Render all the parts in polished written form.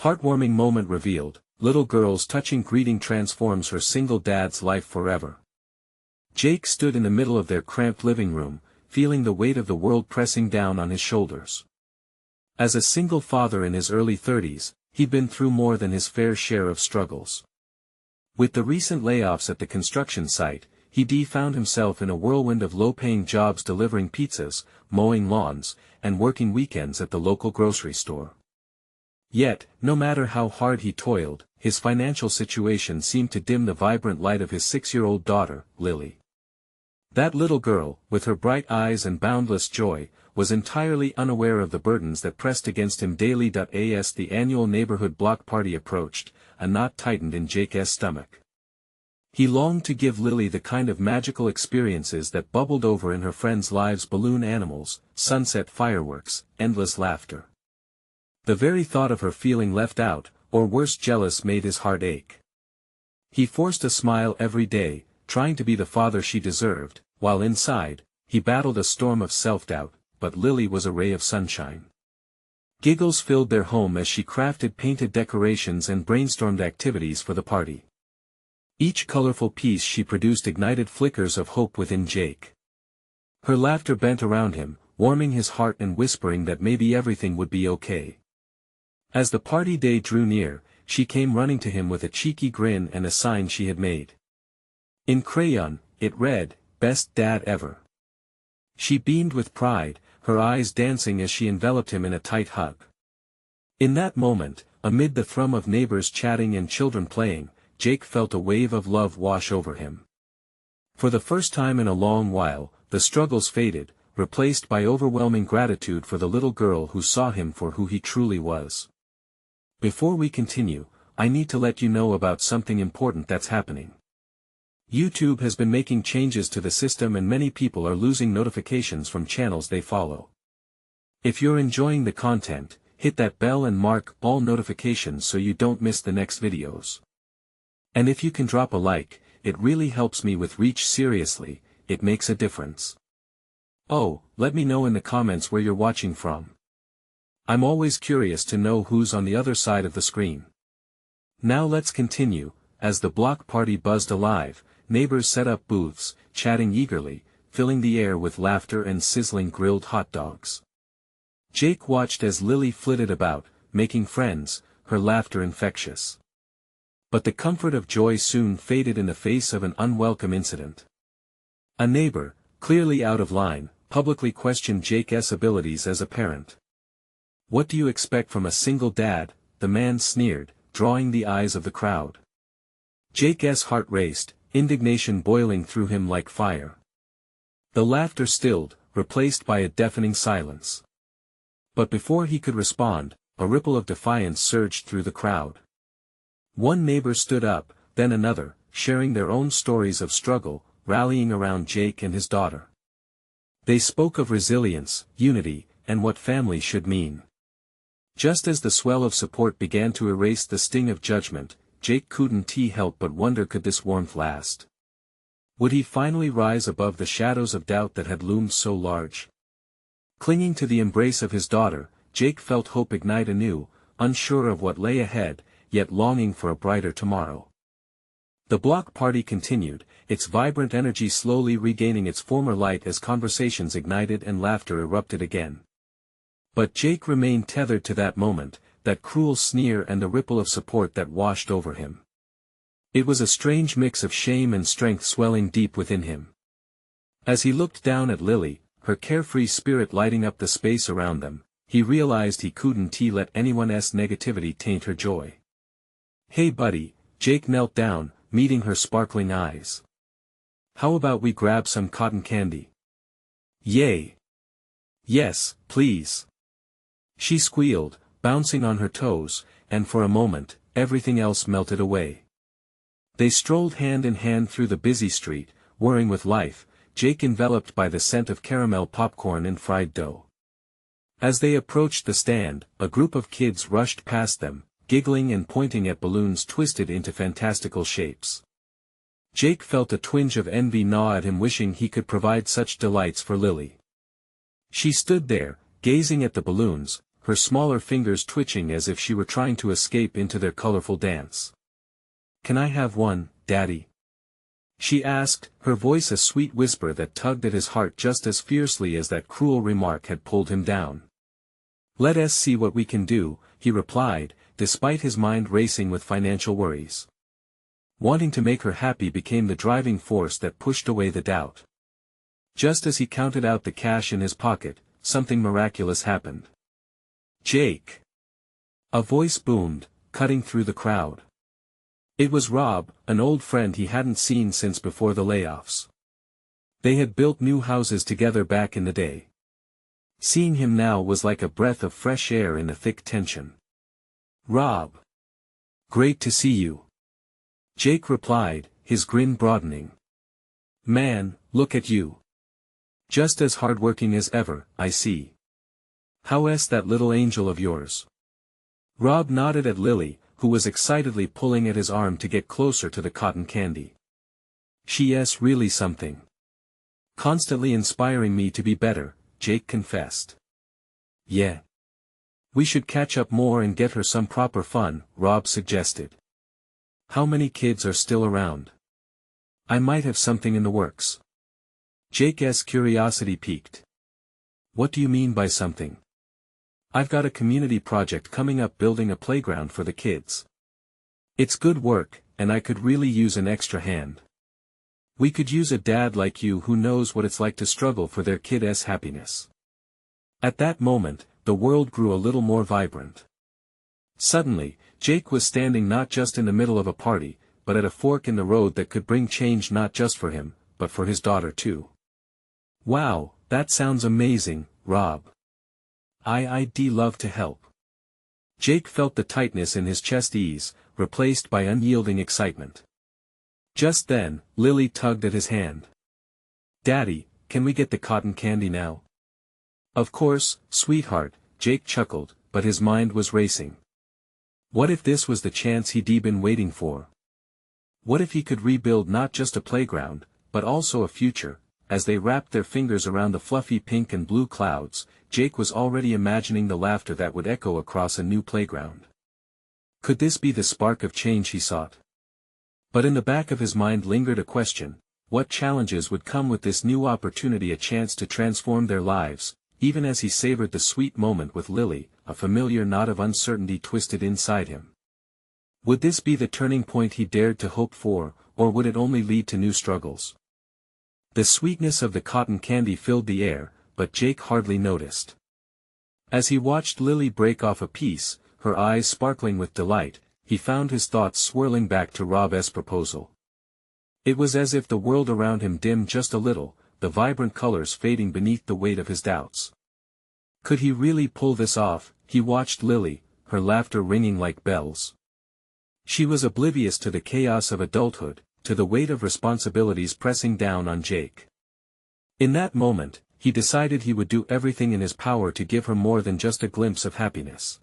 Heartwarming moment revealed, little girl's touching greeting transforms her single dad's life forever. Jake stood in the middle of their cramped living room, feeling the weight of the world pressing down on his shoulders. As a single father in his early 30s, he'd been through more than his fair share of struggles. With the recent layoffs at the construction site, he found himself in a whirlwind of low-paying jobs delivering pizzas, mowing lawns, and working weekends at the local grocery store. Yet, no matter how hard he toiled, his financial situation seemed to dim the vibrant light of his 6-year-old daughter, Lily. That little girl, with her bright eyes and boundless joy, was entirely unaware of the burdens that pressed against him daily. As the annual neighborhood block party approached, a knot tightened in Jake's stomach. He longed to give Lily the kind of magical experiences that bubbled over in her friends' lives: balloon animals, sunset fireworks, endless laughter. The very thought of her feeling left out, or worse jealous, made his heart ache. He forced a smile every day, trying to be the father she deserved, while inside, he battled a storm of self-doubt, but Lily was a ray of sunshine. Giggles filled their home as she crafted painted decorations and brainstormed activities for the party. Each colorful piece she produced ignited flickers of hope within Jake. Her laughter bent around him, warming his heart and whispering that maybe everything would be okay. As the party day drew near, she came running to him with a cheeky grin and a sign she had made. In crayon, it read, "Best Dad Ever." She beamed with pride, her eyes dancing as she enveloped him in a tight hug. In that moment, amid the thrum of neighbors chatting and children playing, Jake felt a wave of love wash over him. For the first time in a long while, the struggles faded, replaced by overwhelming gratitude for the little girl who saw him for who he truly was. Before we continue, I need to let you know about something important that's happening. YouTube has been making changes to the system and many people are losing notifications from channels they follow. If you're enjoying the content, hit that bell and mark all notifications so you don't miss the next videos. And if you can drop a like, it really helps me with reach. Seriously, it makes a difference. Oh, let me know in the comments where you're watching from. I'm always curious to know who's on the other side of the screen. Now let's continue. As the block party buzzed alive, neighbors set up booths, chatting eagerly, filling the air with laughter and sizzling grilled hot dogs. Jake watched as Lily flitted about, making friends, her laughter infectious. But the comfort of joy soon faded in the face of an unwelcome incident. A neighbor, clearly out of line, publicly questioned Jake's abilities as a parent. "What do you expect from a single dad?" the man sneered, drawing the eyes of the crowd. Jake's heart raced, indignation boiling through him like fire. The laughter stilled, replaced by a deafening silence. But before he could respond, a ripple of defiance surged through the crowd. One neighbor stood up, then another, sharing their own stories of struggle, rallying around Jake and his daughter. They spoke of resilience, unity, and what family should mean. Just as the swell of support began to erase the sting of judgment, Jake couldn't help but wonder, could this warmth last? Would he finally rise above the shadows of doubt that had loomed so large? Clinging to the embrace of his daughter, Jake felt hope ignite anew, unsure of what lay ahead, yet longing for a brighter tomorrow. The block party continued, its vibrant energy slowly regaining its former light as conversations ignited and laughter erupted again. But Jake remained tethered to that moment, that cruel sneer and the ripple of support that washed over him. It was a strange mix of shame and strength swelling deep within him. As he looked down at Lily, her carefree spirit lighting up the space around them, he realized he couldn't let anyone's negativity taint her joy. "Hey buddy," Jake knelt down, meeting her sparkling eyes. "How about we grab some cotton candy?" "Yay! Yes, please." She squealed, bouncing on her toes, and for a moment, everything else melted away. They strolled hand in hand through the busy street, whirring with life, Jake enveloped by the scent of caramel popcorn and fried dough. As they approached the stand, a group of kids rushed past them, giggling and pointing at balloons twisted into fantastical shapes. Jake felt a twinge of envy gnaw at him, wishing he could provide such delights for Lily. She stood there, gazing at the balloons, her smaller fingers twitching as if she were trying to escape into their colorful dance. "Can I have one, Daddy?" she asked, her voice a sweet whisper that tugged at his heart just as fiercely as that cruel remark had pulled him down. "Let us see what we can do," he replied, despite his mind racing with financial worries. Wanting to make her happy became the driving force that pushed away the doubt. Just as he counted out the cash in his pocket, something miraculous happened. "Jake!" a voice boomed, cutting through the crowd. It was Rob, an old friend he hadn't seen since before the layoffs. They had built new houses together back in the day. Seeing him now was like a breath of fresh air in a thick tension. "Rob! Great to see you," Jake replied, his grin broadening. "Man, look at you. Just as hardworking as ever, I see. How's that little angel of yours?" Rob nodded at Lily, who was excitedly pulling at his arm to get closer to the cotton candy. "She's really something. Constantly inspiring me to be better," Jake confessed. "Yeah. We should catch up more and get her some proper fun," Rob suggested. "How many kids are still around? I might have something in the works." Jake's curiosity piqued. "What do you mean by something?" "I've got a community project coming up building a playground for the kids. It's good work, and I could really use an extra hand. We could use a dad like you who knows what it's like to struggle for their kid's happiness." At that moment, the world grew a little more vibrant. Suddenly, Jake was standing not just in the middle of a party, but at a fork in the road that could bring change not just for him, but for his daughter too. "Wow, that sounds amazing, Rob. I'd love to help." Jake felt the tightness in his chest ease, replaced by unyielding excitement. Just then, Lily tugged at his hand. "Daddy, can we get the cotton candy now?" "Of course, sweetheart," Jake chuckled, but his mind was racing. What if this was the chance he'd been waiting for? What if he could rebuild not just a playground, but also a future? As they wrapped their fingers around the fluffy pink and blue clouds, Jake was already imagining the laughter that would echo across a new playground. Could this be the spark of change he sought? But in the back of his mind lingered a question: what challenges would come with this new opportunity, a chance to transform their lives? Even as he savored the sweet moment with Lily, a familiar knot of uncertainty twisted inside him. Would this be the turning point he dared to hope for, or would it only lead to new struggles? The sweetness of the cotton candy filled the air, but Jake hardly noticed. As he watched Lily break off a piece, her eyes sparkling with delight, he found his thoughts swirling back to Rob's proposal. It was as if the world around him dimmed just a little, the vibrant colors fading beneath the weight of his doubts. Could he really pull this off? He watched Lily, her laughter ringing like bells. She was oblivious to the chaos of adulthood, to the weight of responsibilities pressing down on Jake. In that moment, he decided he would do everything in his power to give her more than just a glimpse of happiness.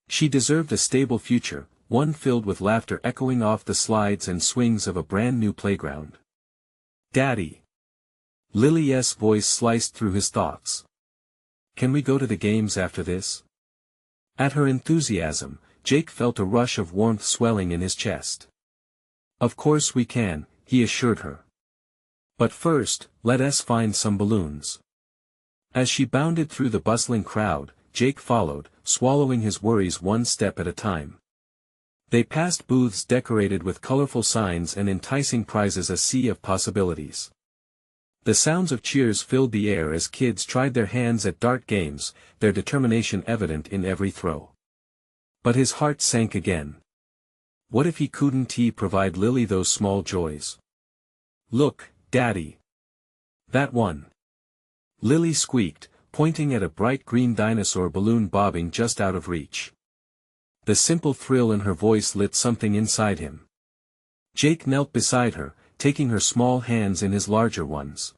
She deserved a stable future, one filled with laughter echoing off the slides and swings of a brand new playground. "Daddy!" Lily's voice sliced through his thoughts. "Can we go to the games after this?" At her enthusiasm, Jake felt a rush of warmth swelling in his chest. "Of course we can," he assured her. "But first, let us find some balloons." As she bounded through the bustling crowd, Jake followed, swallowing his worries one step at a time. They passed booths decorated with colorful signs and enticing prizes, a sea of possibilities. The sounds of cheers filled the air as kids tried their hands at dart games, their determination evident in every throw. But his heart sank again. What if he couldn't provide Lily those small joys? "Look, Daddy. That one." Lily squeaked, pointing at a bright green dinosaur balloon bobbing just out of reach. The simple thrill in her voice lit something inside him. Jake knelt beside her, taking her small hands in his larger ones.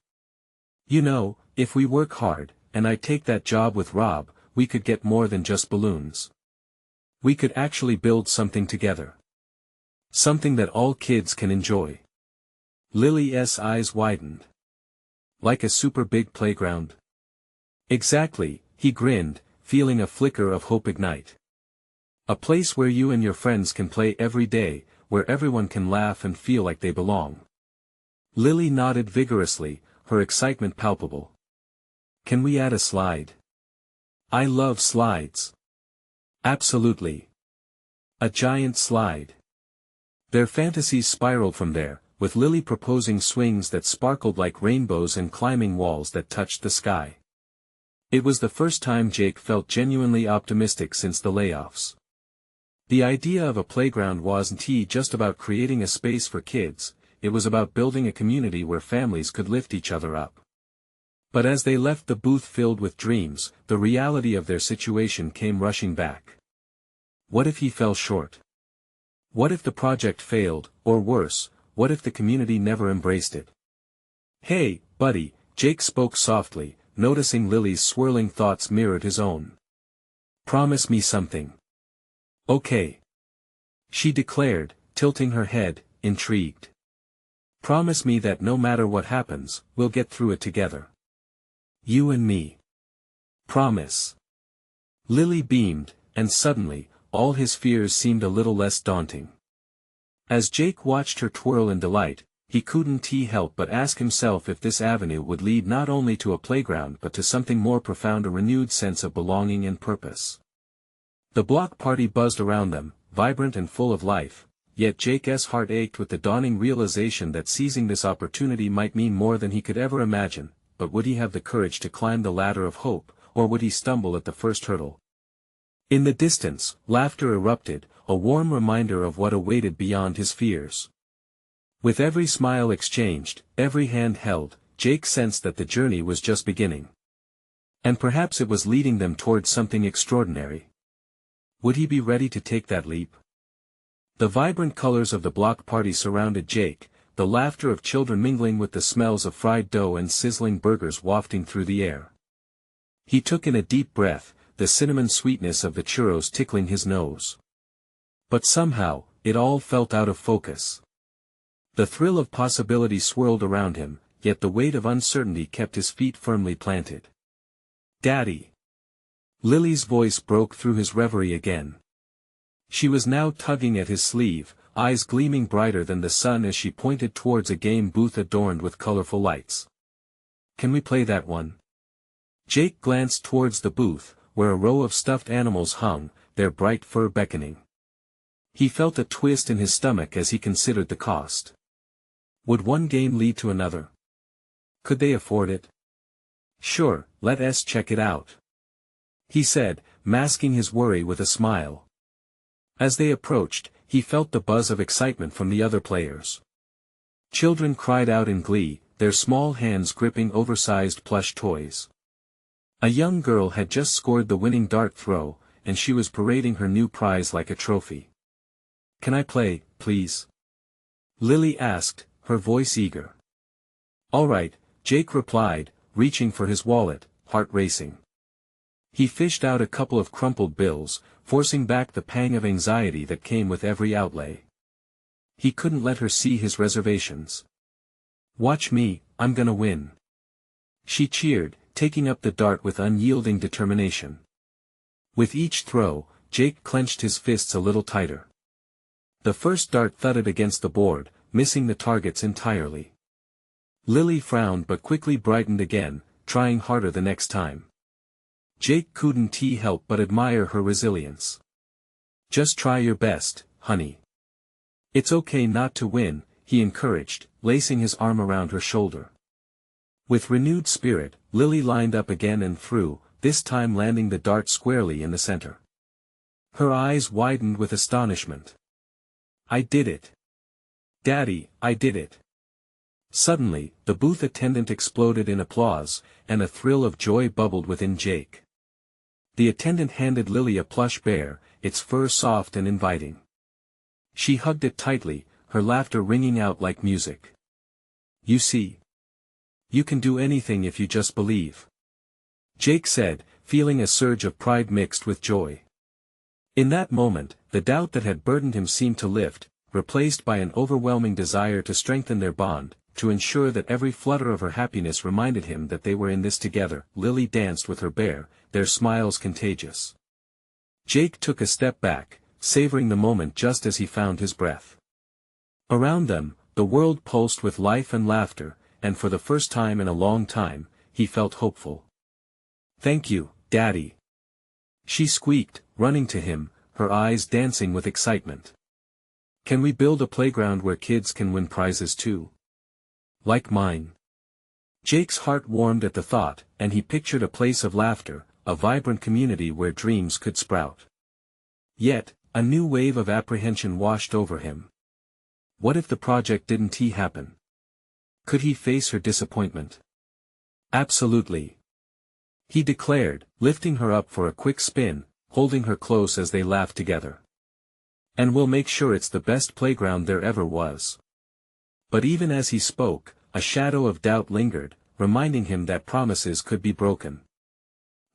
"You know, if we work hard, and I take that job with Rob, we could get more than just balloons. We could actually build something together. Something that all kids can enjoy." Lily's eyes widened. "Like a super big playground?" "Exactly," he grinned, feeling a flicker of hope ignite. A place where you and your friends can play every day, where everyone can laugh and feel like they belong. Lily nodded vigorously, her excitement palpable. Can we add a slide? I love slides. Absolutely. A giant slide. Their fantasies spiraled from there, with Lily proposing swings that sparkled like rainbows and climbing walls that touched the sky. It was the first time Jake felt genuinely optimistic since the layoffs. The idea of a playground wasn't just about creating a space for kids, it was about building a community where families could lift each other up. But as they left the booth filled with dreams, the reality of their situation came rushing back. What if he fell short? What if the project failed, or worse, what if the community never embraced it? Hey, buddy, Jake spoke softly, noticing Lily's swirling thoughts mirrored his own. Promise me something. Okay. She declared, tilting her head, intrigued. Promise me that no matter what happens, we'll get through it together. You and me. Promise. Lily beamed, and suddenly, all his fears seemed a little less daunting. As Jake watched her twirl in delight, he couldn't help but ask himself if this avenue would lead not only to a playground but to something more profound, a renewed sense of belonging and purpose. The block party buzzed around them, vibrant and full of life, yet Jake's heart ached with the dawning realization that seizing this opportunity might mean more than he could ever imagine, but would he have the courage to climb the ladder of hope, or would he stumble at the first hurdle? In the distance, laughter erupted, a warm reminder of what awaited beyond his fears. With every smile exchanged, every hand held, Jake sensed that the journey was just beginning. And perhaps it was leading them towards something extraordinary. Would he be ready to take that leap? The vibrant colors of the block party surrounded Jake, the laughter of children mingling with the smells of fried dough and sizzling burgers wafting through the air. He took in a deep breath, the cinnamon sweetness of the churros tickling his nose. But somehow, it all felt out of focus. The thrill of possibility swirled around him, yet the weight of uncertainty kept his feet firmly planted. Daddy! Lily's voice broke through his reverie again. She was now tugging at his sleeve, eyes gleaming brighter than the sun as she pointed towards a game booth adorned with colorful lights. Can we play that one? Jake glanced towards the booth, where a row of stuffed animals hung, their bright fur beckoning. He felt a twist in his stomach as he considered the cost. Would one game lead to another? Could they afford it? Sure, let us check it out. He said, masking his worry with a smile. As they approached, he felt the buzz of excitement from the other players. Children cried out in glee, their small hands gripping oversized plush toys. A young girl had just scored the winning dart throw, and she was parading her new prize like a trophy. Can I play, please? Lily asked, her voice eager. All right, Jake replied, reaching for his wallet, heart racing. He fished out a couple of crumpled bills, forcing back the pang of anxiety that came with every outlay. He couldn't let her see his reservations. Watch me, I'm gonna win. She cheered, taking up the dart with unyielding determination. With each throw, Jake clenched his fists a little tighter. The first dart thudded against the board, missing the targets entirely. Lily frowned but quickly brightened again, trying harder the next time. Jake couldn't help but admire her resilience. Just try your best, honey. It's okay not to win, he encouraged, lacing his arm around her shoulder. With renewed spirit, Lily lined up again and threw, this time landing the dart squarely in the center. Her eyes widened with astonishment. I did it. Daddy, I did it. Suddenly, the booth attendant exploded in applause, and a thrill of joy bubbled within Jake. The attendant handed Lily a plush bear, its fur soft and inviting. She hugged it tightly, her laughter ringing out like music. You see. You can do anything if you just believe. Jake said, feeling a surge of pride mixed with joy. In that moment, the doubt that had burdened him seemed to lift, replaced by an overwhelming desire to strengthen their bond, to ensure that every flutter of her happiness reminded him that they were in this together. Lily danced with her bear, their smiles contagious. Jake took a step back, savoring the moment just as he found his breath. Around them, the world pulsed with life and laughter, and for the first time in a long time, he felt hopeful. "Thank you, Daddy," she squeaked, running to him, her eyes dancing with excitement. "Can we build a playground where kids can win prizes too? Like mine?" Jake's heart warmed at the thought, and he pictured a place of laughter, a vibrant community where dreams could sprout. Yet, a new wave of apprehension washed over him. What if the project didn't happen? Could he face her disappointment? Absolutely. He declared, lifting her up for a quick spin, holding her close as they laughed together. "And we'll make sure it's the best playground there ever was." But even as he spoke, a shadow of doubt lingered, reminding him that promises could be broken.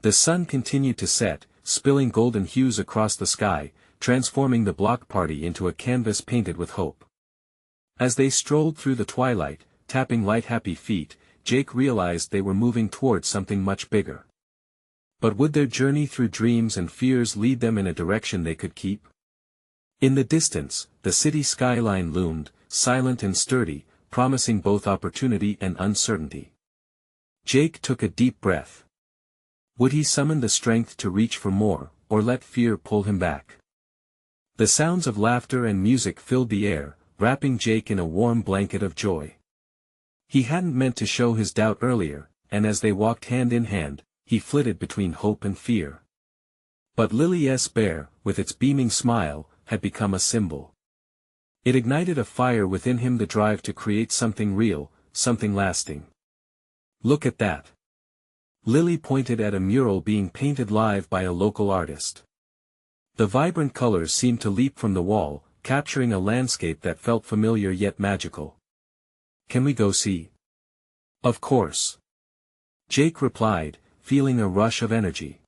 The sun continued to set, spilling golden hues across the sky, transforming the block party into a canvas painted with hope. As they strolled through the twilight, tapping light happy feet, Jake realized they were moving towards something much bigger. But would their journey through dreams and fears lead them in a direction they could keep? In the distance, the city skyline loomed, silent and sturdy, promising both opportunity and uncertainty. Jake took a deep breath. Would he summon the strength to reach for more, or let fear pull him back? The sounds of laughter and music filled the air, wrapping Jake in a warm blanket of joy. He hadn't meant to show his doubt earlier, and as they walked hand in hand, he flitted between hope and fear. But Lily's bear, with its beaming smile, had become a symbol. It ignited a fire within him, the drive to create something real, something lasting. "Look at that." Lily pointed at a mural being painted live by a local artist. The vibrant colors seemed to leap from the wall, capturing a landscape that felt familiar yet magical. "Can we go see?" "Of course," Jake replied, feeling a rush of energy.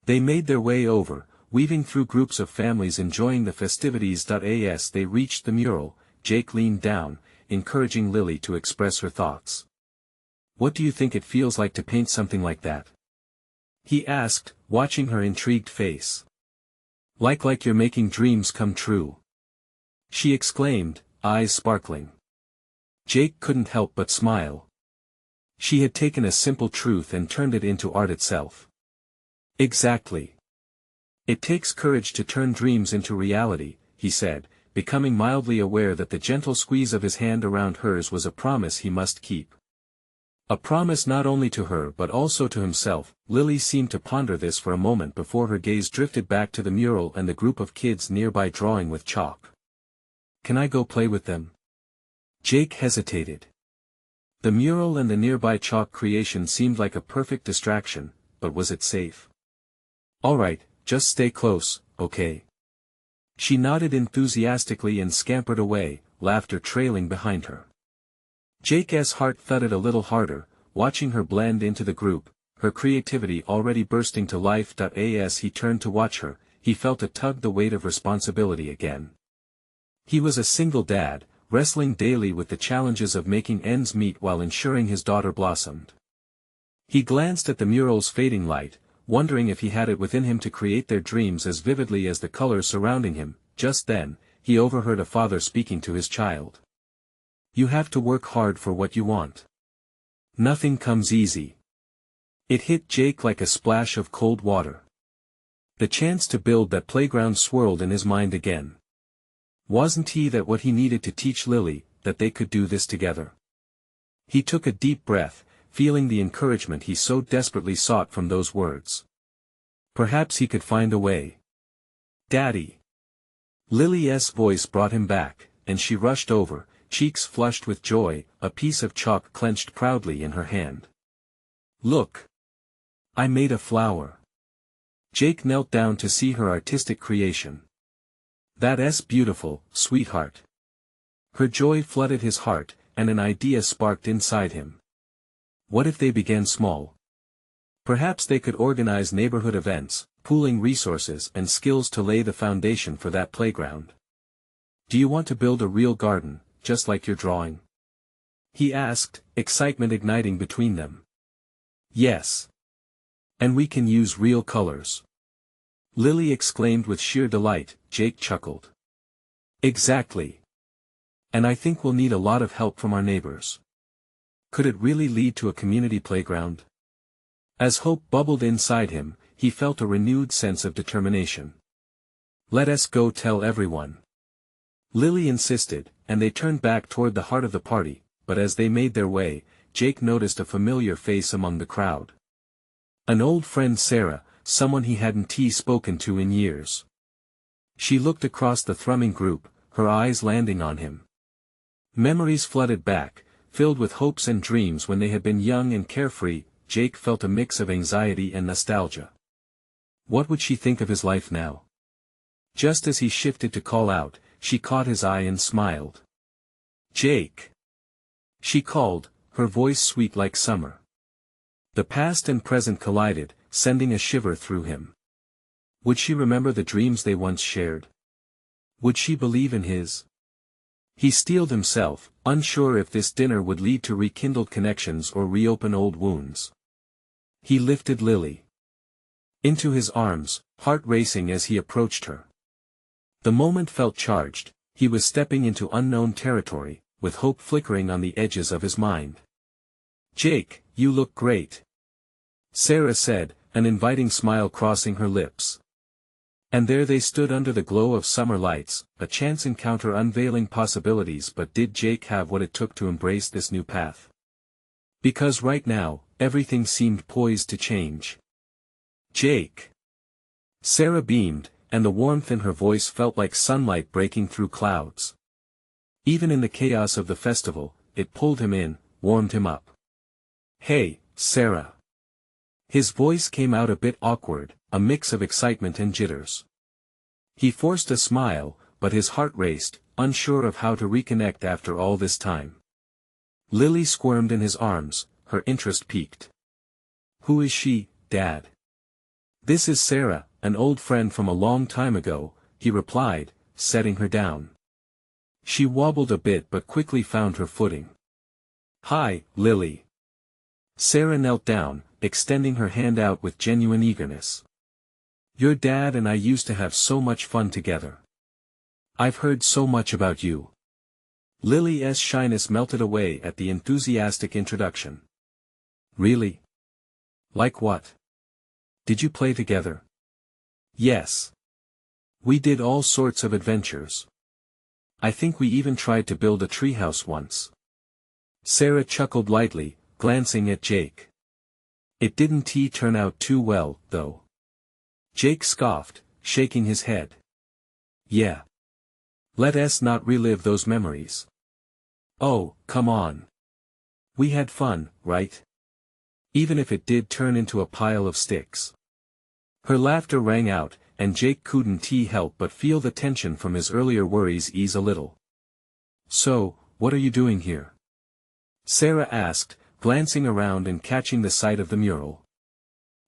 They made their way over, weaving through groups of families enjoying the festivities. As they reached the mural, Jake leaned down, encouraging Lily to express her thoughts. "What do you think it feels like to paint something like that?" he asked, watching her intrigued face. Like you're making dreams come true," she exclaimed, eyes sparkling. Jake couldn't help but smile. She had taken a simple truth and turned it into art itself. "Exactly. It takes courage to turn dreams into reality," he said, becoming mildly aware that the gentle squeeze of his hand around hers was a promise he must keep. A promise not only to her but also to himself. Lily seemed to ponder this for a moment before her gaze drifted back to the mural and the group of kids nearby drawing with chalk. "Can I go play with them?" Jake hesitated. The mural and the nearby chalk creation seemed like a perfect distraction, but was it safe? "All right, just stay close, okay?" She nodded enthusiastically and scampered away, laughter trailing behind her. Jake's heart thudded a little harder, watching her blend into the group, her creativity already bursting to life. As he turned to watch her, he felt a tug, the weight of responsibility again. He was a single dad, wrestling daily with the challenges of making ends meet while ensuring his daughter blossomed. He glanced at the mural's fading light, wondering if he had it within him to create their dreams as vividly as the colors surrounding him. Just then, he overheard a father speaking to his child. "You have to work hard for what you want. Nothing comes easy." It hit Jake like a splash of cold water. The chance to build that playground swirled in his mind again. Wasn't that what he needed to teach Lily, that they could do this together? He took a deep breath, feeling the encouragement he so desperately sought from those words. Perhaps he could find a way. "Daddy!" Lily's voice brought him back, and she rushed over, cheeks flushed with joy, a piece of chalk clenched proudly in her hand. "Look! I made a flower." Jake knelt down to see her artistic creation. "That's beautiful, sweetheart." Her joy flooded his heart, and an idea sparked inside him. What if they began small? Perhaps they could organize neighborhood events, pooling resources and skills to lay the foundation for that playground. "Do you want to build a real garden, just like your drawing?" he asked, excitement igniting between them. Yes. And we can use real colors. Lily exclaimed with sheer delight. Jake chuckled. Exactly. And I think we'll need a lot of help from our neighbors. Could it really lead to a community playground? As hope bubbled inside him, he felt a renewed sense of determination. Let us go tell everyone. Lily insisted, and they turned back toward the heart of the party, but as they made their way, Jake noticed a familiar face among the crowd. An old friend, Sarah, someone he hadn't spoken to in years. She looked across the thrumming group, her eyes landing on him. Memories flooded back, filled with hopes and dreams when they had been young and carefree. Jake felt a mix of anxiety and nostalgia. What would she think of his life now? Just as he shifted to call out, she caught his eye and smiled. Jake! She called, her voice sweet like summer. The past and present collided, sending a shiver through him. Would she remember the dreams they once shared? Would she believe in his? He steeled himself, unsure if this dinner would lead to rekindled connections or reopen old wounds. He lifted Lily into his arms, heart racing as he approached her. The moment felt charged. He was stepping into unknown territory, with hope flickering on the edges of his mind. Jake, you look great, Sarah said, an inviting smile crossing her lips. And there they stood under the glow of summer lights, a chance encounter unveiling possibilities. But did Jake have what it took to embrace this new path? Because right now, everything seemed poised to change. Jake! Sarah beamed, and the warmth in her voice felt like sunlight breaking through clouds. Even in the chaos of the festival, it pulled him in, warmed him up. Hey, Sarah. His voice came out a bit awkward, a mix of excitement and jitters. He forced a smile, but his heart raced, unsure of how to reconnect after all this time. Lily squirmed in his arms, her interest piqued. Who is she, Dad? This is Sarah, an old friend from a long time ago, he replied, setting her down. She wobbled a bit but quickly found her footing. Hi, Lily. Sarah knelt down, extending her hand out with genuine eagerness. Your dad and I used to have so much fun together. I've heard so much about you. Lily's shyness melted away at the enthusiastic introduction. Really? Like what? Did you play together? Yes. We did all sorts of adventures. I think we even tried to build a treehouse once. Sarah chuckled lightly, glancing at Jake. It didn't turn out too well, though. Jake scoffed, shaking his head. Yeah. Let us not relive those memories. Oh, come on. We had fun, right? Even if it did turn into a pile of sticks. Her laughter rang out, and Jake couldn't help but feel the tension from his earlier worries ease a little. So, what are you doing here? Sarah asked, glancing around and catching the sight of the mural.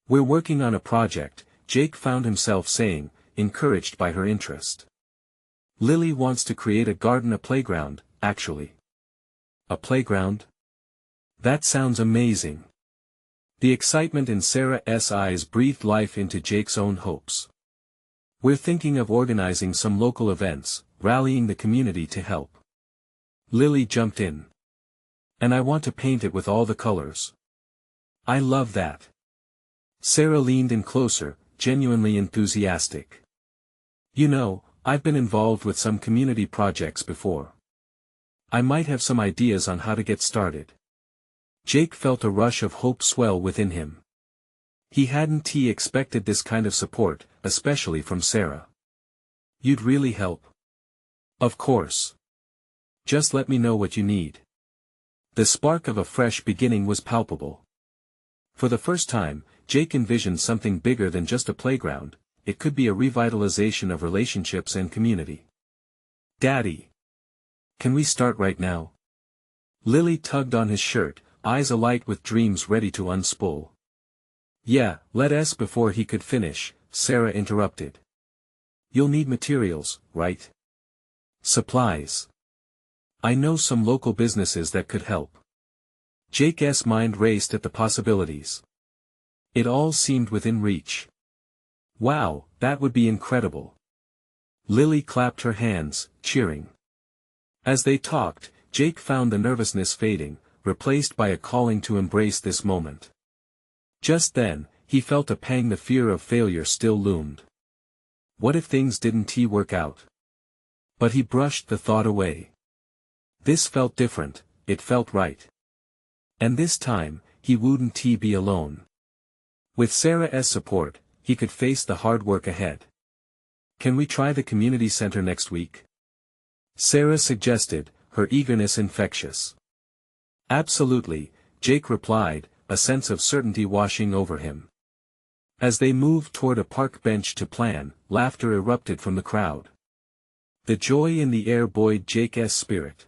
We're working on a project, Jake found himself saying, encouraged by her interest. Lily wants to create a garden, a playground, actually. A playground? That sounds amazing. The excitement in Sarah's eyes breathed life into Jake's own hopes. We're thinking of organizing some local events, rallying the community to help. Lily jumped in. And I want to paint it with all the colors. I love that. Sarah leaned in closer, genuinely enthusiastic. You know, I've been involved with some community projects before. I might have some ideas on how to get started. Jake felt a rush of hope swell within him. He hadn't expected this kind of support, especially from Sarah. You'd really help? Of course. Just let me know what you need. The spark of a fresh beginning was palpable. For the first time, Jake envisioned something bigger than just a playground. It could be a revitalization of relationships and community. Daddy! Can we start right now? Lily tugged on his shirt, eyes alight with dreams ready to unspool. Yeah, let us. Before he could finish, Sarah interrupted. You'll need materials, right? Supplies. I know some local businesses that could help. Jake's mind raced at the possibilities. It all seemed within reach. Wow, that would be incredible. Lily clapped her hands, cheering. As they talked, Jake found the nervousness fading, replaced by a calling to embrace this moment. Just then, he felt a pang. The fear of failure still loomed. What if things didn't work out? But he brushed the thought away. This felt different, it felt right. And this time, he wouldn't be alone. With Sarah's support, he could face the hard work ahead. Can we try the community center next week? Sarah suggested, her eagerness infectious. Absolutely, Jake replied, a sense of certainty washing over him. As they moved toward a park bench to plan, laughter erupted from the crowd. The joy in the air buoyed Jake's spirit.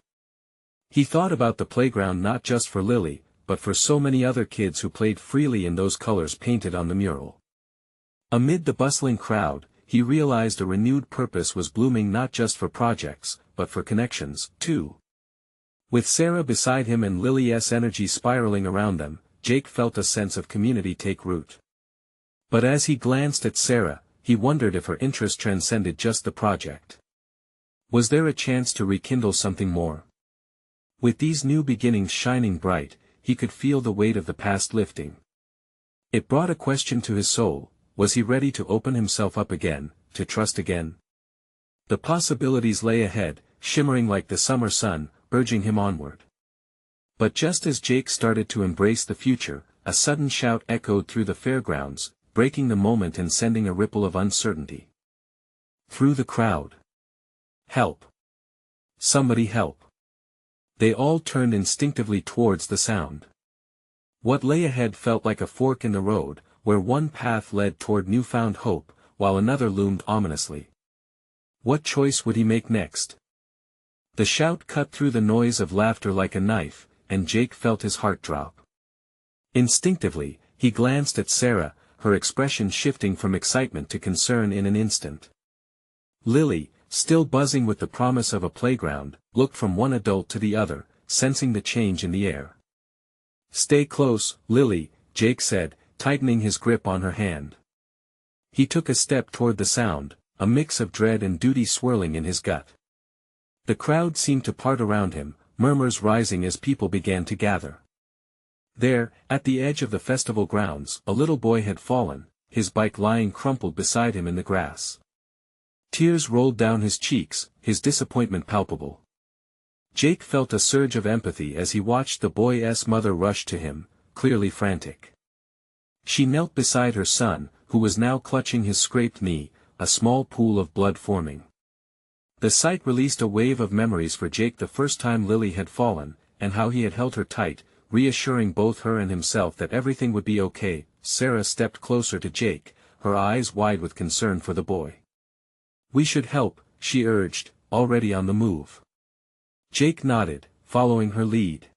He thought about the playground not just for Lily, but for so many other kids who played freely in those colors painted on the mural. Amid the bustling crowd, he realized a renewed purpose was blooming, not just for projects, but for connections, too. With Sarah beside him and Lily's energy spiraling around them, Jake felt a sense of community take root. But as he glanced at Sarah, he wondered if her interest transcended just the project. Was there a chance to rekindle something more? With these new beginnings shining bright, he could feel the weight of the past lifting. It brought a question to his soul: was he ready to open himself up again, to trust again? The possibilities lay ahead, shimmering like the summer sun, urging him onward. But just as Jake started to embrace the future, a sudden shout echoed through the fairgrounds, breaking the moment and sending a ripple of uncertainty through the crowd. Help! Somebody help! They all turned instinctively towards the sound. What lay ahead felt like a fork in the road, where one path led toward newfound hope, while another loomed ominously. What choice would he make next? The shout cut through the noise of laughter like a knife, and Jake felt his heart drop. Instinctively, he glanced at Sarah, her expression shifting from excitement to concern in an instant. Lily, still buzzing with the promise of a playground, looked from one adult to the other, sensing the change in the air. "Stay close, Lily," Jake said, tightening his grip on her hand. He took a step toward the sound, a mix of dread and duty swirling in his gut. The crowd seemed to part around him, murmurs rising as people began to gather. There, at the edge of the festival grounds, a little boy had fallen, his bike lying crumpled beside him in the grass. Tears rolled down his cheeks, his disappointment palpable. Jake felt a surge of empathy as he watched the boy's mother rush to him, clearly frantic. She knelt beside her son, who was now clutching his scraped knee, a small pool of blood forming. The sight released a wave of memories for Jake: the first time Lily had fallen, and how he had held her tight, reassuring both her and himself that everything would be okay. Sarah stepped closer to Jake, her eyes wide with concern for the boy. "We should help," she urged, already on the move. Jake nodded, following her lead.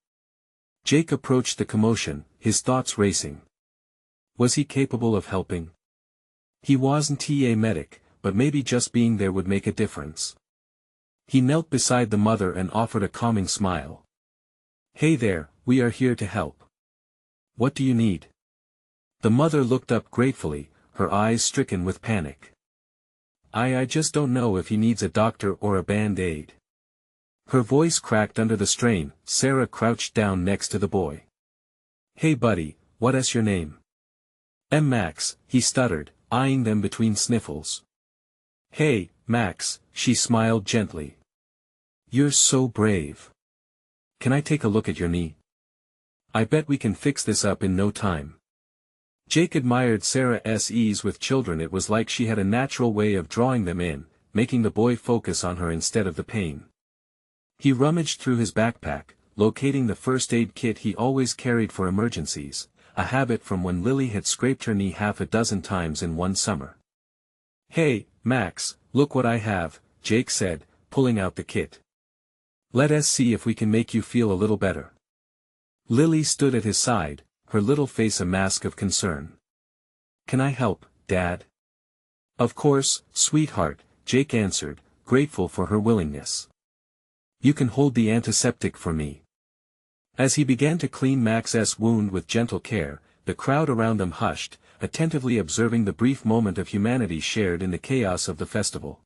Jake approached the commotion, his thoughts racing. Was he capable of helping? He wasn't a medic, but maybe just being there would make a difference. He knelt beside the mother and offered a calming smile. "Hey there, we are here to help. What do you need?" The mother looked up gratefully, her eyes stricken with panic. I just don't know if he needs a doctor or a band-aid." Her voice cracked under the strain. Sarah crouched down next to the boy. "Hey buddy, what's your name?" "Max," he stuttered, eyeing them between sniffles. "Hey, Max," she smiled gently. "You're so brave. Can I take a look at your knee? I bet we can fix this up in no time." Jake admired Sarah's ease with children. It was like she had a natural way of drawing them in, making the boy focus on her instead of the pain. He rummaged through his backpack, locating the first aid kit he always carried for emergencies, a habit from when Lily had scraped her knee half a dozen times in one summer. "Hey, Max, look what I have," Jake said, pulling out the kit. "Let us see if we can make you feel a little better." Lily stood at his side, her little face a mask of concern. "Can I help, Dad?" "Of course, sweetheart," Jake answered, grateful for her willingness. You can hold the antiseptic for me. As he began to clean Max's wound with gentle care, the crowd around them hushed, attentively observing the brief moment of humanity shared in the chaos of the festival.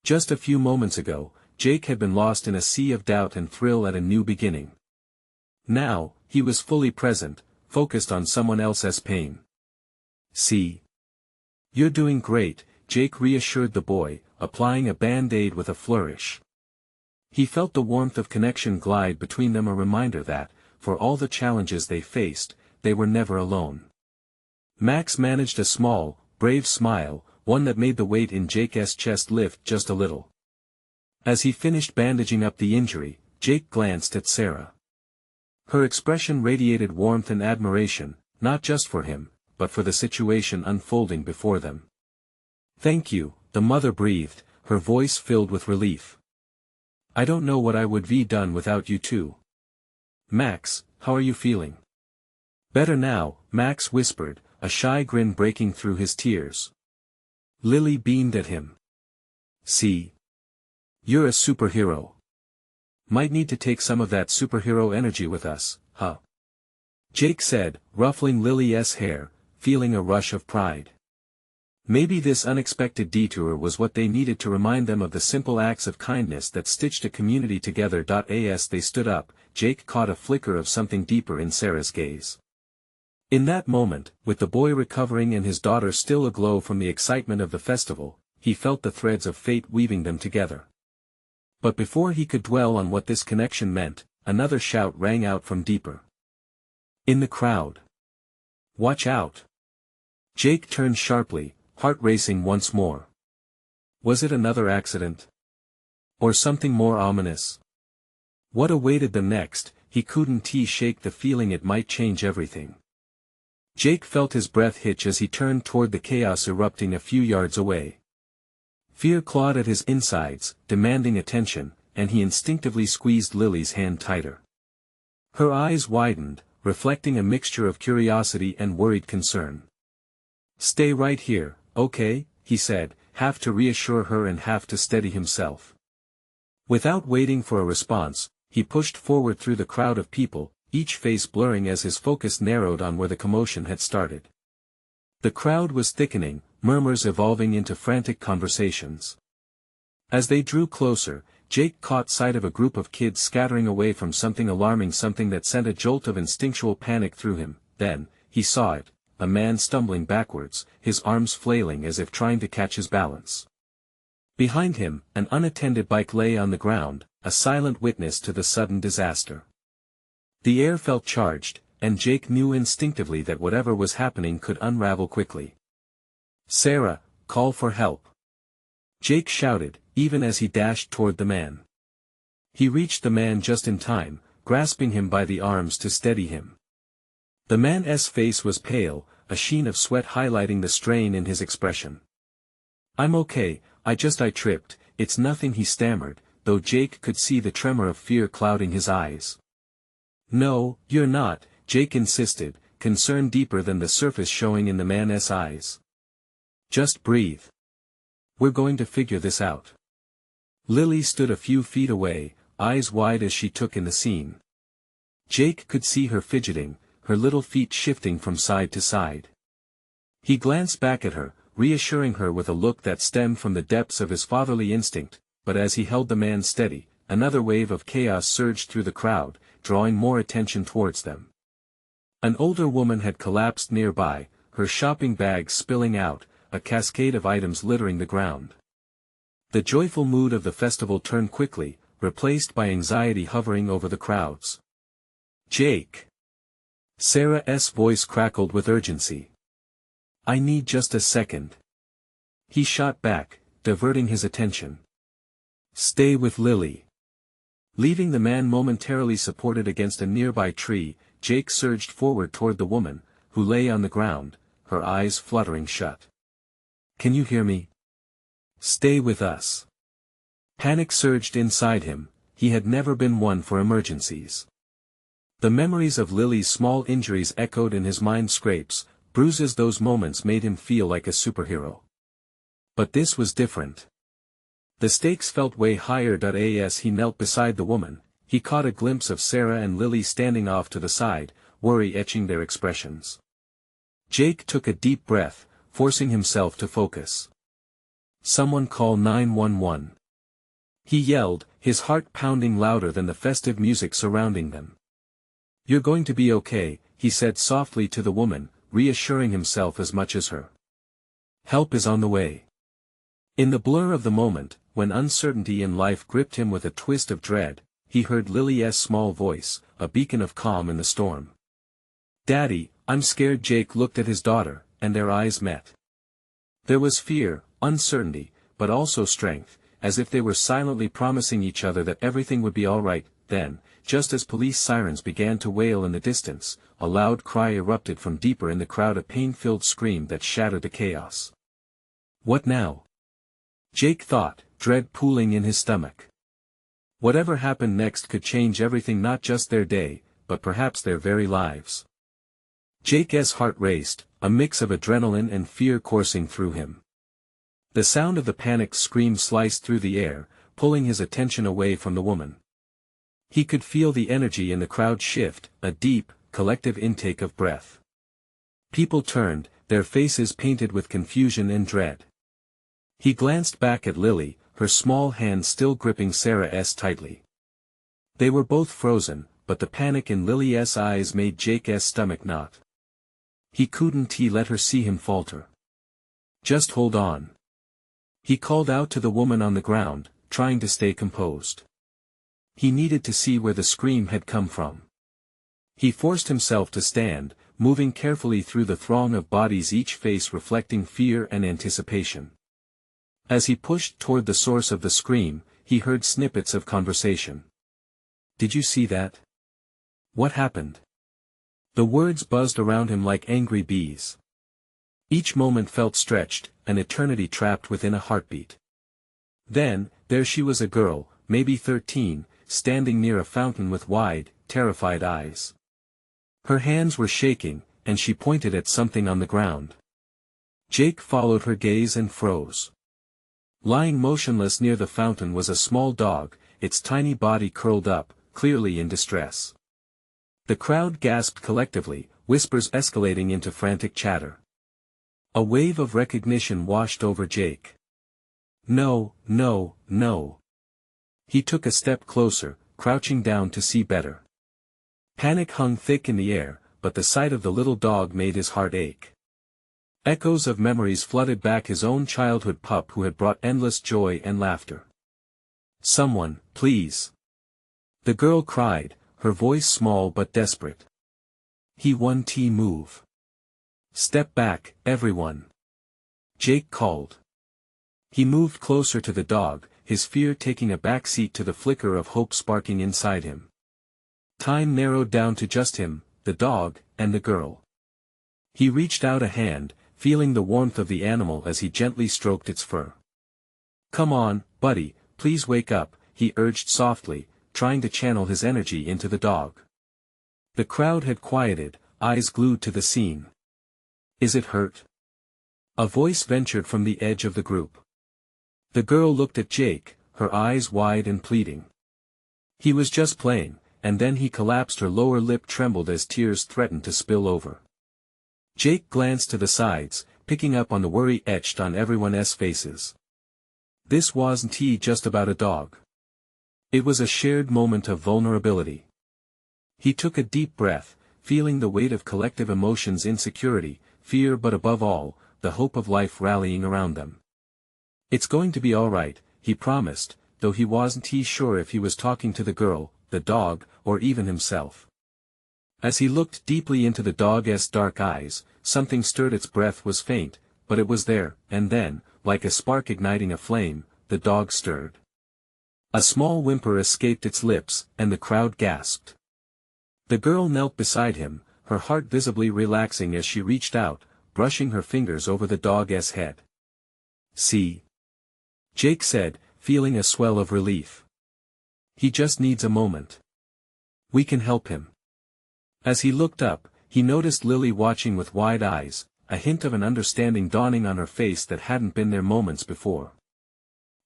Just a few moments ago, Jake had been lost in a sea of doubt and thrill at a new beginning. Now, he was fully present, focused on someone else's pain. "See? You're doing great," Jake reassured the boy, applying a band-aid with a flourish. He felt the warmth of connection glide between them, a reminder that, for all the challenges they faced, they were never alone. Max managed a small, brave smile, one that made the weight in Jake's chest lift just a little. As he finished bandaging up the injury, Jake glanced at Sarah. Her expression radiated warmth and admiration, not just for him, but for the situation unfolding before them. "Thank you," the mother breathed, her voice filled with relief. "I don't know what I would have done without you two. Max, how are you feeling?" "Better now," Max whispered, a shy grin breaking through his tears. Lily beamed at him. "See? You're a superhero. Might need to take some of that superhero energy with us, huh?" Jake said, ruffling Lily's hair, feeling a rush of pride. Maybe this unexpected detour was what they needed to remind them of the simple acts of kindness that stitched a community together. As they stood up, Jake caught a flicker of something deeper in Sarah's gaze. In that moment, with the boy recovering and his daughter still aglow from the excitement of the festival, he felt the threads of fate weaving them together. But before he could dwell on what this connection meant, another shout rang out from deeper in the crowd. "Watch out!" Jake turned sharply, heart racing once more. Was it another accident? Or something more ominous? What awaited them next? He couldn't shake the feeling it might change everything. Jake felt his breath hitch as he turned toward the chaos erupting a few yards away. Fear clawed at his insides, demanding attention, and he instinctively squeezed Lily's hand tighter. Her eyes widened, reflecting a mixture of curiosity and worried concern. "Stay right here, okay?" he said, half to reassure her and half to steady himself. Without waiting for a response, he pushed forward through the crowd of people, each face blurring as his focus narrowed on where the commotion had started. The crowd was thickening, murmurs evolving into frantic conversations. As they drew closer, Jake caught sight of a group of kids scattering away from something alarming, something that sent a jolt of instinctual panic through him. Then, he saw it, a man stumbling backwards, his arms flailing as if trying to catch his balance. Behind him, an unattended bike lay on the ground, a silent witness to the sudden disaster. The air felt charged, and Jake knew instinctively that whatever was happening could unravel quickly. "Sarah, call for help!" Jake shouted, even as he dashed toward the man. He reached the man just in time, grasping him by the arms to steady him. The man's face was pale, a sheen of sweat highlighting the strain in his expression. "I'm okay, I tripped, it's nothing," he stammered, though Jake could see the tremor of fear clouding his eyes. "No, you're not," Jake insisted, concern deeper than the surface showing in the man's eyes. "Just breathe. We're going to figure this out." Lily stood a few feet away, eyes wide as she took in the scene. Jake could see her fidgeting, her little feet shifting from side to side. He glanced back at her, reassuring her with a look that stemmed from the depths of his fatherly instinct, but as he held the man steady, another wave of chaos surged through the crowd, drawing more attention towards them. An older woman had collapsed nearby, her shopping bags spilling out, a cascade of items littering the ground. The joyful mood of the festival turned quickly, replaced by anxiety hovering over the crowds. "Jake!" Sarah's voice crackled with urgency. "I need just a second." He shot back, diverting his attention. "Stay with Lily." Leaving the man momentarily supported against a nearby tree, Jake surged forward toward the woman, who lay on the ground, her eyes fluttering shut. "Can you hear me? Stay with us." Panic surged inside him, he had never been one for emergencies. The memories of Lily's small injuries echoed in his mind, scrapes, bruises. Those moments made him feel like a superhero. But this was different. The stakes felt way higher. As he knelt beside the woman, he caught a glimpse of Sarah and Lily standing off to the side, worry etching their expressions. Jake took a deep breath, forcing himself to focus. "Someone call 911. He yelled, his heart pounding louder than the festive music surrounding them. "You're going to be okay," he said softly to the woman, reassuring himself as much as her. "Help is on the way." In the blur of the moment, when uncertainty in life gripped him with a twist of dread, he heard Lily's small voice, a beacon of calm in the storm. "Daddy, I'm scared." Jake looked at his daughter, and their eyes met. There was fear, uncertainty, but also strength, as if they were silently promising each other that everything would be all right. Then, just as police sirens began to wail in the distance, a loud cry erupted from deeper in the crowd, a pain-filled scream that shattered the chaos. What now? Jake thought, dread pooling in his stomach. Whatever happened next could change everything, not just their day, but perhaps their very lives. Jake's heart raced, a mix of adrenaline and fear coursing through him. The sound of the panicked scream sliced through the air, pulling his attention away from the woman. He could feel the energy in the crowd shift, a deep, collective intake of breath. People turned, their faces painted with confusion and dread. He glanced back at Lily, her small hand still gripping Sarah's tightly. They were both frozen, but the panic in Lily's eyes made Jake's stomach knot. He couldn't let her see him falter. "Just hold on." He called out to the woman on the ground, trying to stay composed. He needed to see where the scream had come from. He forced himself to stand, moving carefully through the throng of bodies, each face reflecting fear and anticipation. As he pushed toward the source of the scream, he heard snippets of conversation. "Did you see that? What happened?" The words buzzed around him like angry bees. Each moment felt stretched, an eternity trapped within a heartbeat. Then, there she was, a girl, maybe 13, standing near a fountain with wide, terrified eyes. Her hands were shaking, and she pointed at something on the ground. Jake followed her gaze and froze. Lying motionless near the fountain was a small dog, its tiny body curled up, clearly in distress. The crowd gasped collectively, whispers escalating into frantic chatter. A wave of recognition washed over Jake. No, no, no. He took a step closer, crouching down to see better. Panic hung thick in the air, but the sight of the little dog made his heart ache. Echoes of memories flooded back, his own childhood pup who had brought endless joy and laughter. "Someone, please!" the girl cried, her voice small but desperate. "He won't move. Step back, everyone!" Jake called. He moved closer to the dog, his fear taking a back seat to the flicker of hope sparking inside him. Time narrowed down to just him, the dog, and the girl. He reached out a hand, feeling the warmth of the animal as he gently stroked its fur. "Come on, buddy, please wake up," he urged softly, trying to channel his energy into the dog. The crowd had quieted, eyes glued to the scene. "Is it hurt?" a voice ventured from the edge of the group. The girl looked at Jake, her eyes wide and pleading. He was just playing, and then he collapsed. Her lower lip trembled as tears threatened to spill over. Jake glanced to the sides, picking up on the worry etched on everyone's faces. This wasn't just about a dog. It was a shared moment of vulnerability. He took a deep breath, feeling the weight of collective emotions, insecurity, fear, but above all, the hope of life rallying around them. "It's going to be all right," he promised, though he wasn't sure if he was talking to the girl, the dog, or even himself. As he looked deeply into the dog's dark eyes, something stirred. Its breath was faint, but it was there, and then, like a spark igniting a flame, the dog stirred. A small whimper escaped its lips, and the crowd gasped. The girl knelt beside him, her heart visibly relaxing as she reached out, brushing her fingers over the dog's head. "See?" Jake said, feeling a swell of relief. "He just needs a moment. We can help him." As he looked up, he noticed Lily watching with wide eyes, a hint of an understanding dawning on her face that hadn't been there moments before.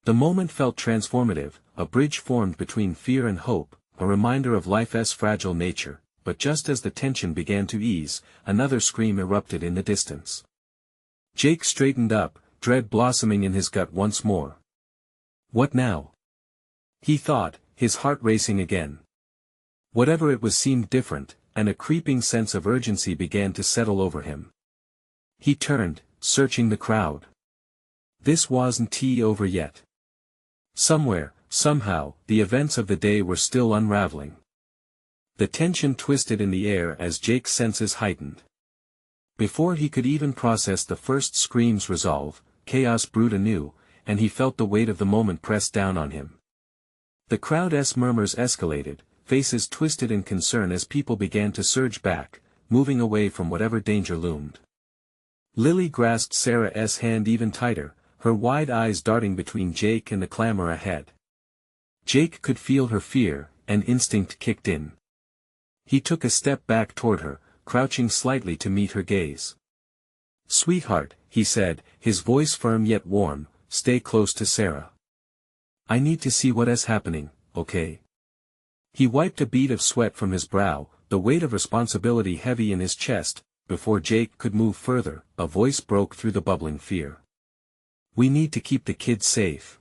The moment felt transformative, a bridge formed between fear and hope, a reminder of life's fragile nature, but just as the tension began to ease, another scream erupted in the distance. Jake straightened up, dread blossoming in his gut once more. What now? He thought, his heart racing again. Whatever it was seemed different, and a creeping sense of urgency began to settle over him. He turned, searching the crowd. This wasn't over yet. Somewhere, somehow, the events of the day were still unraveling. The tension twisted in the air as Jake's senses heightened. Before he could even process the first scream's resolve, chaos brewed anew, and he felt the weight of the moment press down on him. The crowd's murmurs escalated, faces twisted in concern as people began to surge back, moving away from whatever danger loomed. Lily grasped Sarah's hand even tighter, her wide eyes darting between Jake and the clamor ahead. Jake could feel her fear, and instinct kicked in. He took a step back toward her, crouching slightly to meet her gaze. "Sweetheart," he said, his voice firm yet warm, "stay close to Sarah. I need to see what is happening, okay?" He wiped a bead of sweat from his brow, the weight of responsibility heavy in his chest. Before Jake could move further, a voice broke through the bubbling fear. "We need to keep the kids safe.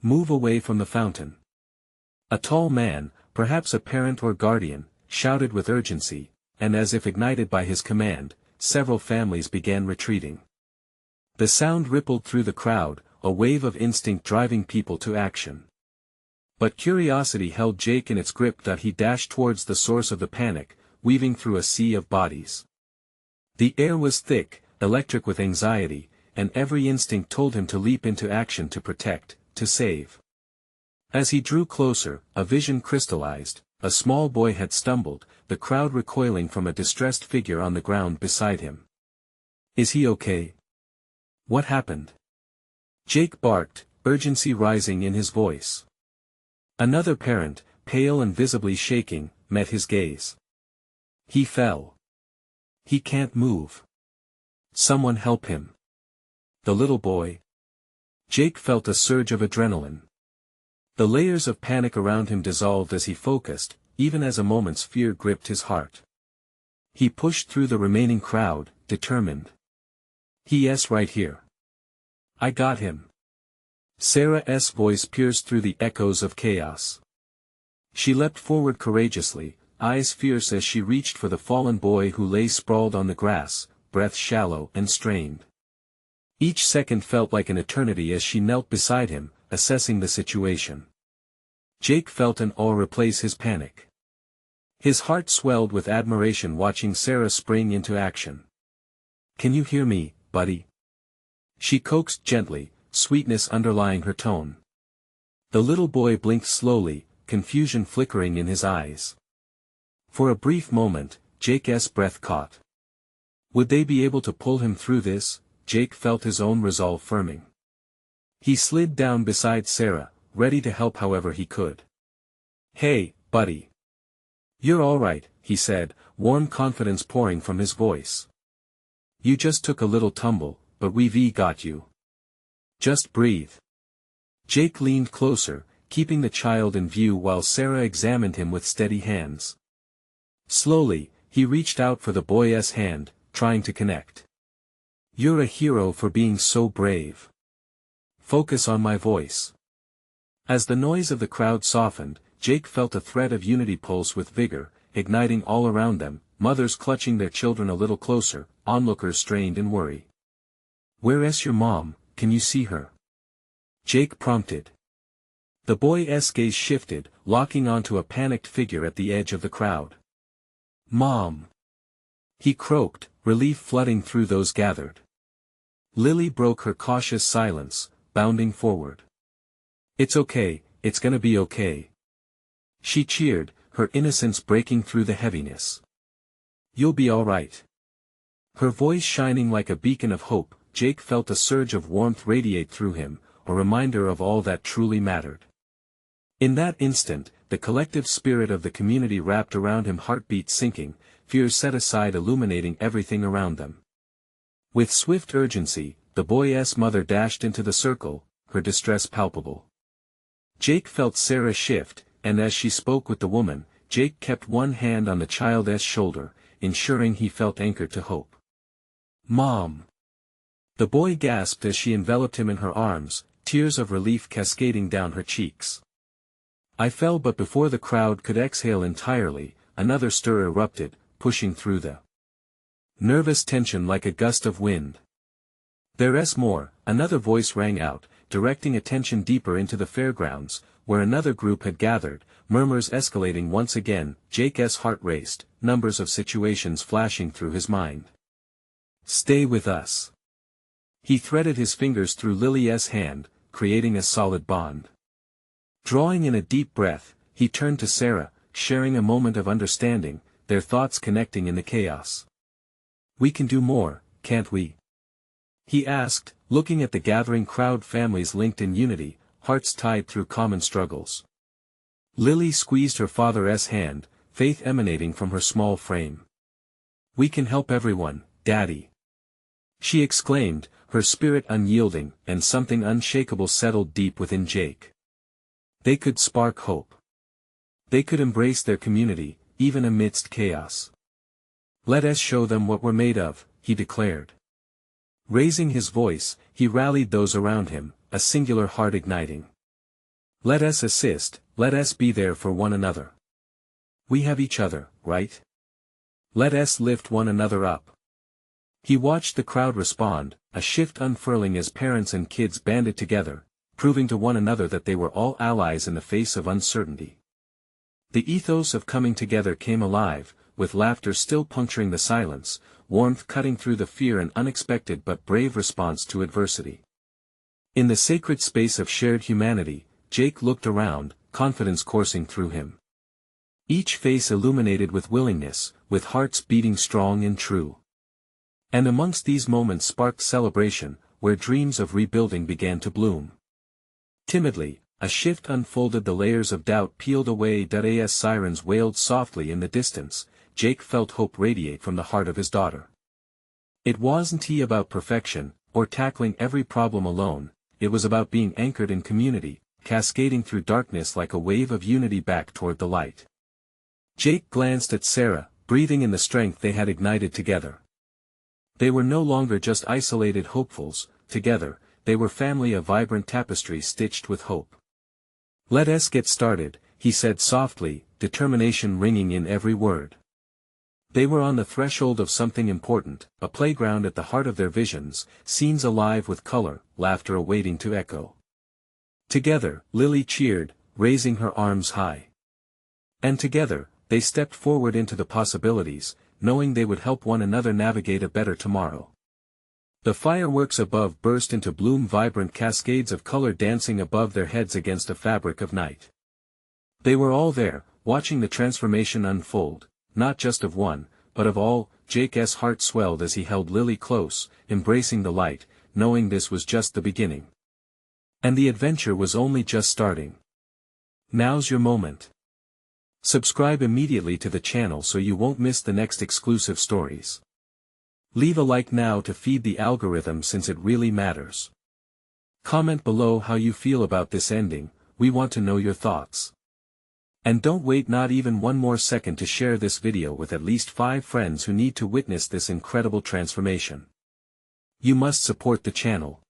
Move away from the fountain." A tall man, perhaps a parent or guardian, shouted with urgency, and as if ignited by his command, several families began retreating. The sound rippled through the crowd, a wave of instinct driving people to action. But curiosity held Jake in its grip. He dashed towards the source of the panic, weaving through a sea of bodies. The air was thick, electric with anxiety, and every instinct told him to leap into action to protect, to save. As he drew closer, a vision crystallized. A small boy had stumbled, the crowd recoiling from a distressed figure on the ground beside him. "Is he okay? What happened?" Jake barked, urgency rising in his voice. Another parent, pale and visibly shaking, met his gaze. "He fell. He can't move. Someone help him." The little boy. Jake felt a surge of adrenaline. The layers of panic around him dissolved as he focused, even as a moment's fear gripped his heart. He pushed through the remaining crowd, determined. "He's right here. I got him." Sarah's voice pierced through the echoes of chaos. She leapt forward courageously, eyes fierce as she reached for the fallen boy who lay sprawled on the grass, breath shallow and strained. Each second felt like an eternity as she knelt beside him, assessing the situation. Jake felt an awe replace his panic. His heart swelled with admiration watching Sarah spring into action. "Can you hear me, buddy?" She coaxed gently, sweetness underlying her tone. The little boy blinked slowly, confusion flickering in his eyes. For a brief moment, Jake's breath caught. Would they be able to pull him through this? Jake felt his own resolve firming. He slid down beside Sarah, ready to help however he could. "Hey, buddy. You're all right," he said, warm confidence pouring from his voice. "You just took a little tumble, but we've got you. Just breathe." Jake leaned closer, keeping the child in view while Sarah examined him with steady hands. Slowly, he reached out for the boy's hand, trying to connect. "You're a hero for being so brave. Focus on my voice." As the noise of the crowd softened, Jake felt a thread of unity pulse with vigor, igniting all around them, mothers clutching their children a little closer, onlookers strained in worry. "Where's your mom, can you see her?" Jake prompted. The boy's gaze shifted, locking onto a panicked figure at the edge of the crowd. "Mom!" he croaked, relief flooding through those gathered. Lily broke her cautious silence, bounding forward. "It's okay, it's gonna be okay." She cheered, her innocence breaking through the heaviness. "You'll be all right." Her voice shining like a beacon of hope, Jake felt a surge of warmth radiate through him, a reminder of all that truly mattered. In that instant, the collective spirit of the community wrapped around him, heartbeat sinking, fear set aside, illuminating everything around them. With swift urgency, the boy's mother dashed into the circle, her distress palpable. Jake felt Sarah shift, and as she spoke with the woman, Jake kept one hand on the child's shoulder, ensuring he felt anchored to hope. "Mom!" The boy gasped as she enveloped him in her arms, tears of relief cascading down her cheeks. "I fell," but before the crowd could exhale entirely, another stir erupted, pushing through the nervous tension like a gust of wind. "There's more," another voice rang out, directing attention deeper into the fairgrounds, where another group had gathered, murmurs escalating once again. Jake's heart raced, numbers of situations flashing through his mind. "Stay with us." He threaded his fingers through Lily's hand, creating a solid bond. Drawing in a deep breath, he turned to Sarah, sharing a moment of understanding, their thoughts connecting in the chaos. "We can do more, can't we?" he asked, looking at the gathering crowd, families linked in unity, hearts tied through common struggles. Lily squeezed her father's hand, faith emanating from her small frame. "We can help everyone, Daddy," she exclaimed, her spirit unyielding, and something unshakable settled deep within Jake. They could spark hope. They could embrace their community, even amidst chaos. "Let us show them what we're made of," he declared. Raising his voice, he rallied those around him, a singular heart igniting. "Let us assist, let us be there for one another. We have each other, right? Let us lift one another up." He watched the crowd respond, a shift unfurling as parents and kids banded together, proving to one another that they were all allies in the face of uncertainty. The ethos of coming together came alive, with laughter still puncturing the silence, warmth cutting through the fear, and unexpected but brave response to adversity. In the sacred space of shared humanity, Jake looked around, confidence coursing through him. Each face illuminated with willingness, with hearts beating strong and true. And amongst these moments sparked celebration, where dreams of rebuilding began to bloom. Timidly, a shift unfolded, the layers of doubt peeled away. As sirens wailed softly in the distance, Jake felt hope radiate from the heart of his daughter. It wasn't about perfection, or tackling every problem alone, it was about being anchored in community, cascading through darkness like a wave of unity back toward the light. Jake glanced at Sarah, breathing in the strength they had ignited together. They were no longer just isolated hopefuls, together, they were family, a vibrant tapestry stitched with hope. "Let us get started," he said softly, determination ringing in every word. They were on the threshold of something important, a playground at the heart of their visions, scenes alive with color, laughter awaiting to echo. Together, Lily cheered, raising her arms high. And together, they stepped forward into the possibilities, knowing they would help one another navigate a better tomorrow. The fireworks above burst into bloom, vibrant cascades of color dancing above their heads against a fabric of night. They were all there, watching the transformation unfold, not just of one, but of all. Jake's heart swelled as he held Lily close, embracing the light, knowing this was just the beginning. And the adventure was only just starting. Now's your moment. Subscribe immediately to the channel so you won't miss the next exclusive stories. Leave a like now to feed the algorithm, since it really matters. Comment below how you feel about this ending, we want to know your thoughts. And don't wait not even one more second to share this video with at least 5 friends who need to witness this incredible transformation. You must support the channel.